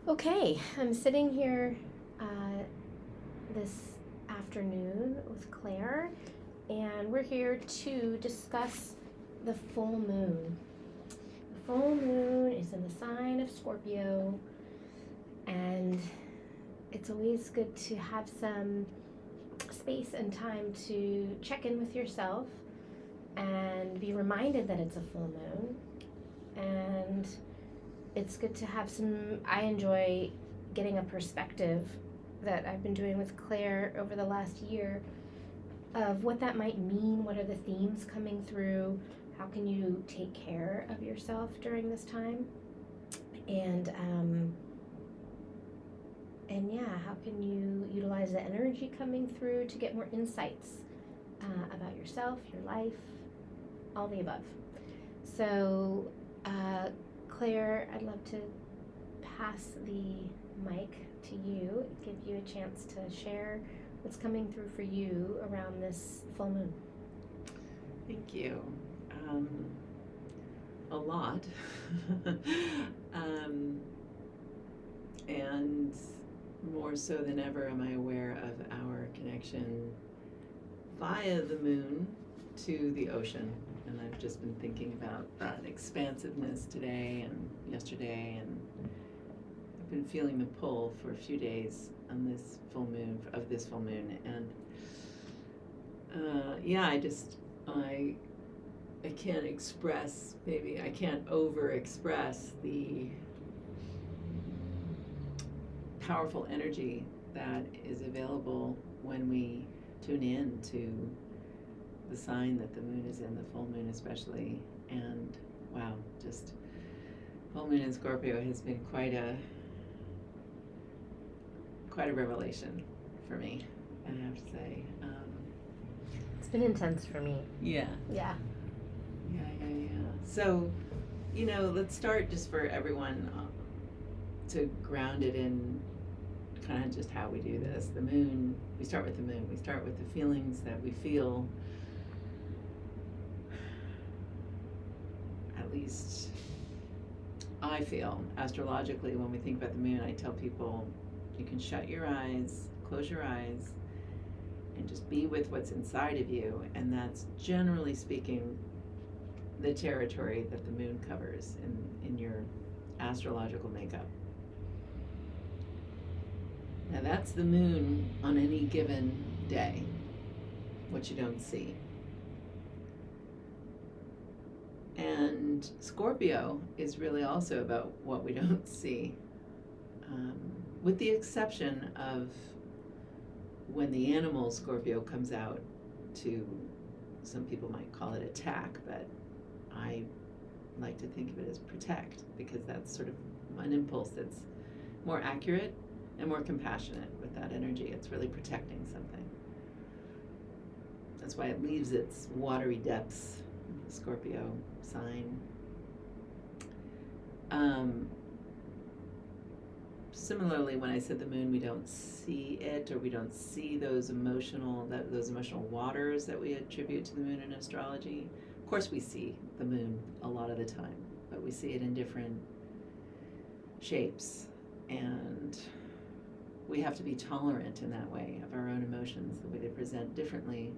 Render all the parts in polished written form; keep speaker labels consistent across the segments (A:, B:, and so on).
A: Okay, I'm sitting here this afternoon with Claire, and we're here to discuss the full moon. The full moon is in the sign of Scorpio, and it's always good to have some space and time to check in with yourself and be reminded that it's a full moon. And it's good to have I enjoy getting a perspective that I've been doing with Claire over the last year of what that might mean. What are the themes coming through? How can you take care of yourself during this time? And yeah, how can you utilize the energy coming through to get more insights about yourself, your life, all the above. So, Claire, I'd love to pass the mic to you, give you a chance to share what's coming through for you around this full moon.
B: Thank you. A lot. And more so than ever am I aware of our connection via the moon to the ocean. And I've just been thinking about that expansiveness today and yesterday, and I've been feeling the pull for a few days on this full moon, and I can't express, maybe I can't over express the powerful energy that is available when we tune in to the sign that the moon is in, the full moon especially. And wow, just full moon in Scorpio has been quite a revelation for me, I have to say.
A: It's been intense for me.
B: Yeah.
A: Yeah.
B: So, let's start just for everyone to ground it in kind of just how we do this. The moon, we start with the moon. We start with the feelings that we feel, at least I feel astrologically when we think about the moon. I tell people you can shut your eyes, close your eyes, and just be with what's inside of you. And that's generally speaking the territory that the moon covers in your astrological makeup. Now that's the moon on any given day, what you don't see. And Scorpio is really also about what we don't see, with the exception of when the animal Scorpio comes out to, some people might call it attack, but I like to think of it as protect, because that's sort of an impulse that's more accurate and more compassionate with that energy. It's really protecting something. That's why it leaves its watery depths, the Scorpio sign. Similarly, when I said the moon, we don't see it, or we don't see those emotional waters that we attribute to the moon in astrology. Of course we see the moon a lot of the time, but we see it in different shapes, and we have to be tolerant in that way of our own emotions, the way they present differently,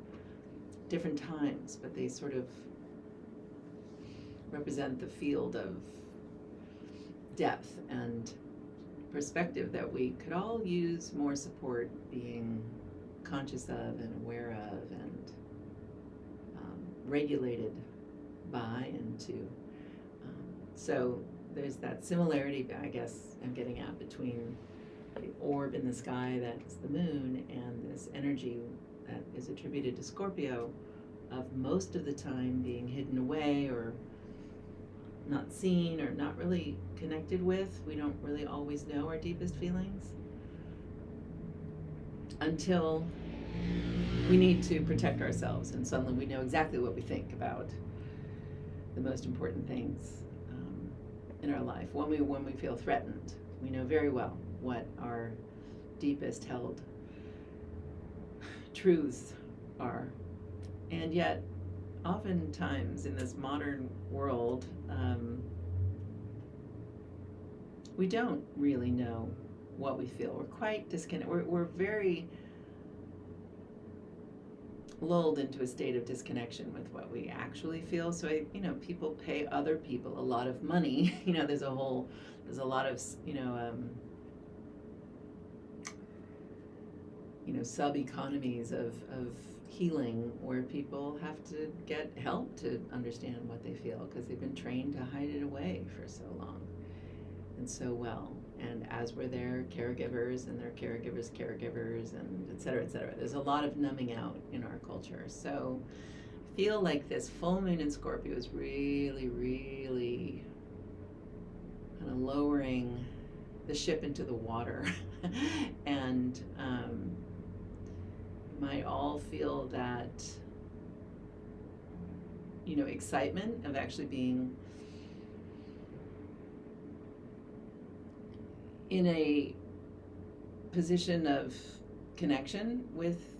B: different times, but they sort of represent the field of depth and perspective that we could all use more support being conscious of and aware of and regulated by and to. So there's that similarity, I guess, I'm getting at, between the orb in the sky that's the moon and this energy that is attributed to Scorpio of most of the time being hidden away or not seen or not really connected with. We don't really always know our deepest feelings until we need to protect ourselves, and suddenly we know exactly what we think about the most important things in our life. When we feel threatened, we know very well what our deepest held truths are. And yet, oftentimes in this modern world, we don't really know what we feel. We're quite disconnected. We're very lulled into a state of disconnection with what we actually feel. So people pay other people a lot of money. There's a lot of sub economies of healing where people have to get help to understand what they feel because they've been trained to hide it away for so long and so well. And as we're their caregivers and their caregivers' caregivers and et cetera, there's a lot of numbing out in our culture. So I feel like this full moon in Scorpio is really, really kind of lowering the ship into the water. And might all feel that, excitement of actually being in a position of connection with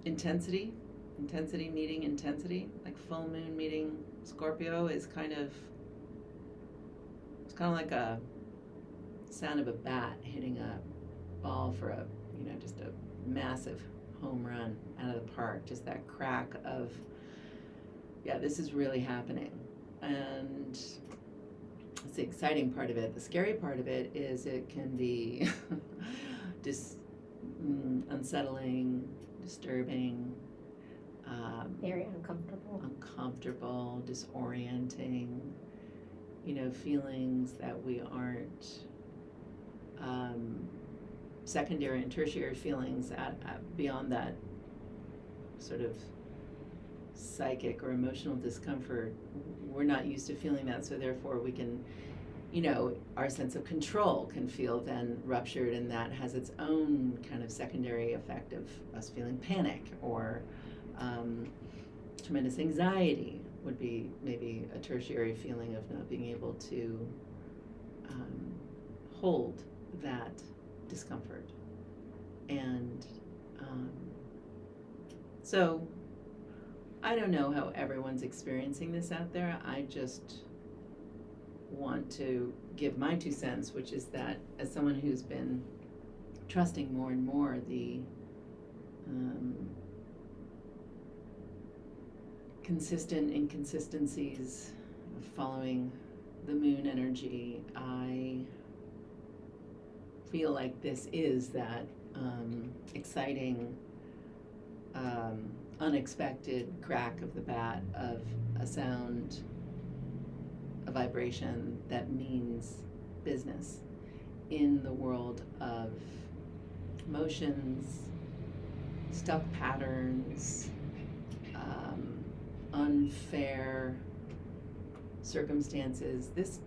B: intensity meeting intensity. Like full moon meeting Scorpio is it's kind of like a sound of a bat hitting a ball for just a massive home run out of the park. Just that crack of, this is really happening. And it's the exciting part of it. The scary part of it is it can be unsettling, disturbing,
A: very uncomfortable,
B: disorienting, feelings that we aren't, secondary and tertiary feelings beyond that sort of psychic or emotional discomfort. We're not used to feeling that, so therefore we can, our sense of control can feel then ruptured, and that has its own kind of secondary effect of us feeling panic or tremendous anxiety would be maybe a tertiary feeling of not being able to hold that discomfort. And so I don't know how everyone's experiencing this out there. I just want to give my 2 cents, which is that as someone who's been trusting more and more the consistent inconsistencies of following the moon energy, I feel like this is that exciting, unexpected crack of the bat of a sound, a vibration that means business in the world of emotions, stuck patterns, unfair circumstances. This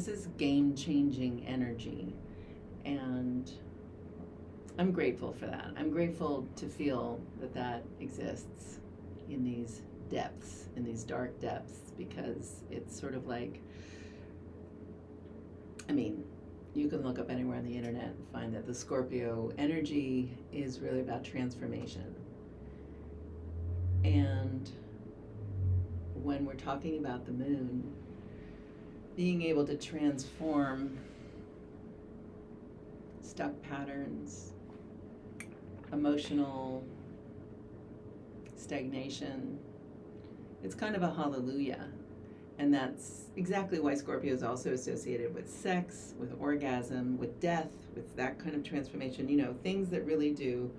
B: is game-changing energy. And I'm grateful for that. I'm grateful to feel that exists in these depths, in these dark depths, because it's sort of like, you can look up anywhere on the internet and find that the Scorpio energy is really about transformation. And when we're talking about the moon, being able to transform stuck patterns, emotional stagnation, it's kind of a hallelujah. And that's exactly why Scorpio is also associated with sex, with orgasm, with death, with that kind of transformation, things that really do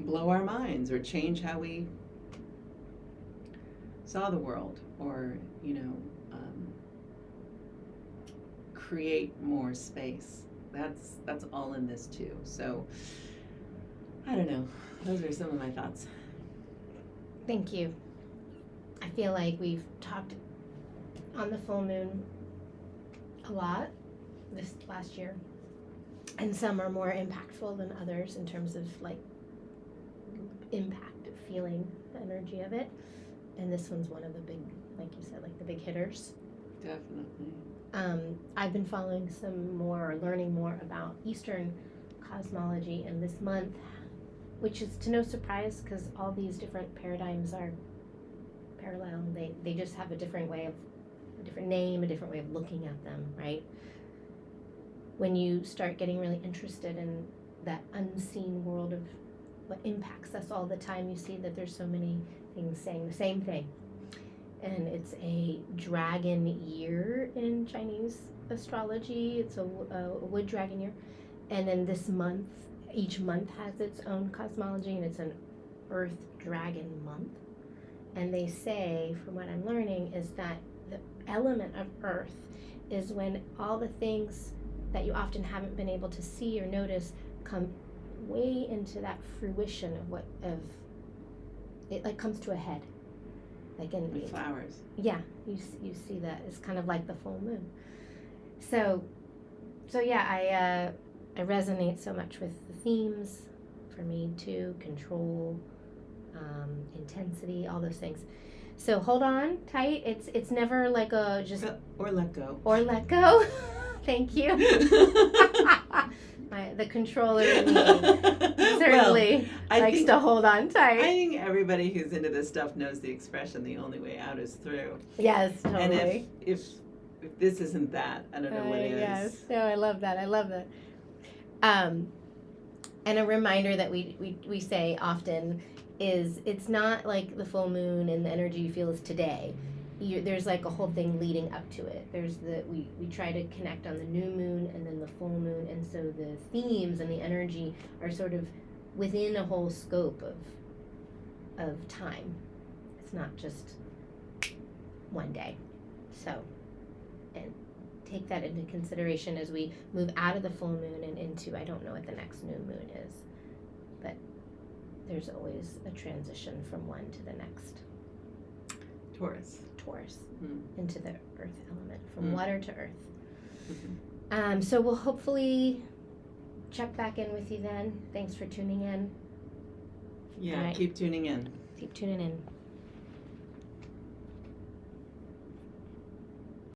B: blow our minds or change how we saw the world, or, create more space. That's all in this too. So I don't know. Those are some of my thoughts.
A: Thank you. I feel like we've talked on the full moon a lot this last year, and some are more impactful than others in terms of like impact of feeling the energy of it. And this one's one of the big, like you said, like the big hitters.
B: Definitely.
A: I've been following learning more about Eastern cosmology, and this month, which is to no surprise because all these different paradigms are parallel. They just have a different way of different name, a different way of looking at them, right? When you start getting really interested in that unseen world of what impacts us all the time, you see that there's so many things saying the same thing. And it's a dragon year in Chinese astrology. It's a wood dragon year. And then this month, each month has its own cosmology, and it's an earth dragon month. And they say, from what I'm learning, is that the element of earth is when all the things that you often haven't been able to see or notice come way into that fruition of it, like comes to a head, like in
B: The flowers.
A: Yeah, you see that it's kind of like the full moon. So yeah, I resonate so much with the themes for me too. Control, intensity, all those things. So hold on tight. It's never like a just
B: or let go.
A: Or let go. Thank you. The controller in me certainly likes to hold on tight.
B: I think everybody who's into this stuff knows the expression, the only way out is through.
A: Yes, totally.
B: And if this isn't that, I don't know what is.
A: Yes, no, I love that. And a reminder that we say often is it's not like the full moon and the energy you feel is today. There's like a whole thing leading up to it. We try to connect on the new moon and then the full moon, and so the themes and the energy are sort of within a whole scope of time. It's not just one day. So, and take that into consideration as we move out of the full moon and into, I don't know what the next new moon is, but there's always a transition from one to the next. Taurus into the earth element, from water to earth. Mm-hmm. So we'll hopefully check back in with you then. Thanks for tuning in.
B: Yeah, keep tuning in.
A: Keep tuning in.